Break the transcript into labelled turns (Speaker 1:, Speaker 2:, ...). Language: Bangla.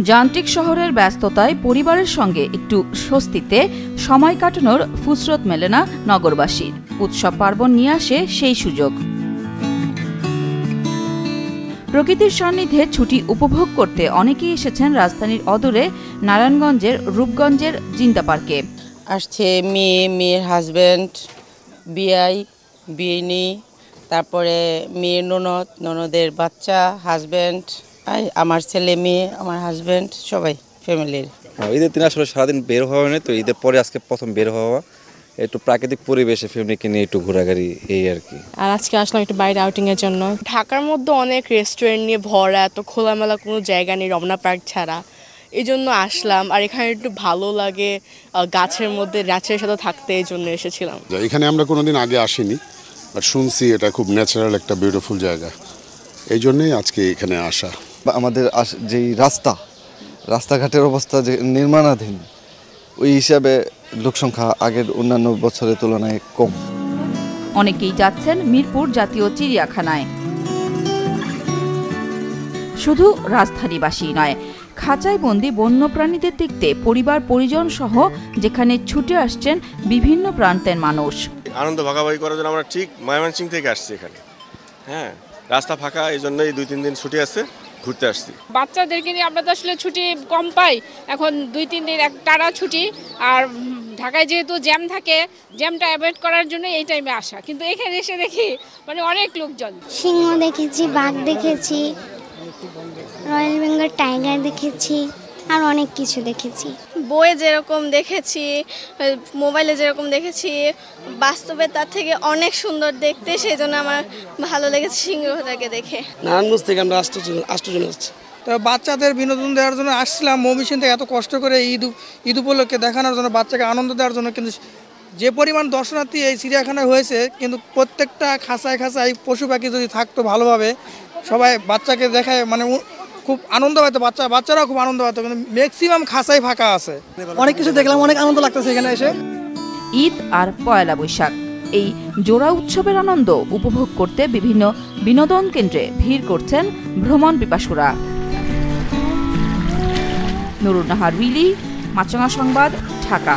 Speaker 1: যান্ত্রিক শহরের ব্যস্ততায় পরিবারের সঙ্গে একটু স্বস্তিতে সময় কাটানোর ফুসরত মেলে না নগরবাসীর। উৎসব পার্বণ নিয়ে আসে সেই সুযোগ। প্রকৃতির সান্নিধ্যে ছুটি উপভোগ করতে অনেকেই এসেছেন রাজধানীর অদূরে নারায়ণগঞ্জের রূপগঞ্জের জিন্দা পার্কে।
Speaker 2: আসছে মেয়ের হাজব্যান্ড, বিয়াই, বিয়েনি, তারপরে মেয়ের ননদের বাচ্চা, হাজব্যান্ড, আমার ছেলে মেয়ে, আমার হাজব্যান্ড, সবাই ফ্যামিলির।
Speaker 3: ঈদের দিন আসলে সারাদিন বের হওয়া হয়নি, তো ঈদের পরে আজকে প্রথম বের হওয়া, একটু প্রাকৃতিক পরিবেশে ফ্যামিলিকে নিয়ে একটু ঘোরাঘুরি, এই আর কি।
Speaker 4: আর আজকে আসলাম একটু বাইরে আউটিং এর জন্য। ঢাকার মধ্যে অনেক রেস্টুরেন্ট নিয়ে ভরা, এত খোলামেলা কোনো জায়গা নেই রমনা পার্ক ছাড়া, এই জন্য আসলাম। আর এখানে একটু ভালো লাগে, গাছের মধ্যে ন্যাচারের সাথে থাকতে, এই জন্য এসেছিলাম।
Speaker 5: এখানে আমরা কোনোদিন আগে আসিনি, বাট শুনছি এটা খুব ন্যাচারাল একটা বিউটিফুল জায়গা, এই জন্যই আজকে এখানে আসা।
Speaker 6: আমাদের যেই রাস্তাঘাটের অবস্থা যে নির্মাণাধীন, ওই হিসাবে লোকসংখ্যা আগের অন্যান্য বছরের তুলনায় কম।
Speaker 1: অনেকেই যাচ্ছেন মিরপুর জাতীয় চিড়িয়াখানায়। শুধু রাজধানীবাসী নয়, খাঁচায় বন্দি বন্যপ্রাণীদের দেখতে পরিবার পরিজন সহ যেখানে ছুটে আসছেন বিভিন্ন প্রান্তের মানুষ।
Speaker 7: আনন্দ ভাগাভাগি করার জন্য আমরা ঠিক ময়মনসিংহ থেকে আসছি এখানে। হ্যাঁ, রাস্তা ফাঁকা, এই জন্যই 2-3 দিন ছুটি আছে, ঘুরতে আসছি।
Speaker 8: বাচ্চাদেরকে নিয়ে আমরা তো আসলে ছুটি কম পাই, এখন 2-3 দিন টানা ছুটি। আর ঢাকায় যেহেতু জ্যাম থাকে, জ্যামটা অ্যাভয়েড করার জন্য এই টাইমে আসা। কিন্তু এখানে এসে দেখি মানে অনেক লোকজন।
Speaker 9: সিংহ দেখেছি, বাঘ দেখেছি, রয়্যাল বেঙ্গল টাইগার দেখেছি, আর অনেক কিছু দেখেছি।
Speaker 10: বইয়ে যেরকম দেখেছি, মোবাইলে যেরকম দেখেছি, বাস্তবে তার থেকে অনেক সুন্দর দেখতে, সেই জন্য আমার ভালো লেগেছে সিংহটাকে দেখে।
Speaker 11: নারায়ণগঞ্জ থেকে আমরা আষ্টজন আসছি।
Speaker 12: তো বাচ্চাদের বিনোদন দেওয়ার জন্য আসছিলাম ময়মনসিংহ থেকে, এত কষ্ট করে ঈদ উপলক্ষে দেখানোর জন্য, বাচ্চাকে আনন্দ দেওয়ার জন্য। কিন্তু যে পরিমাণ দর্শনার্থী এই চিড়িয়াখানায় হয়েছে, কিন্তু প্রত্যেকটা খাঁচায় পশু পাখি যদি থাকতো ভালোভাবে, সবাই বাচ্চাকে দেখায় মানে খুব আনন্দ পাইতো, বাচ্চারাও খুব আনন্দ পাইতো, কিন্তু ম্যাক্সিমাম খাঁচাই ফাঁকা আছে। অনেক কিছু দেখলাম, অনেক আনন্দ লাগতেছে এখানে এসে।
Speaker 1: ঈদ আর পয়লা বৈশাখ, এই জোড়া উৎসবের আনন্দ উপভোগ করতে বিভিন্ন বিনোদন কেন্দ্রে ভিড় করছেন ভ্রমণ পিপাসুরা। নুরুন নাহার উইলি, মাছরাঙা সংবাদ, ঢাকা।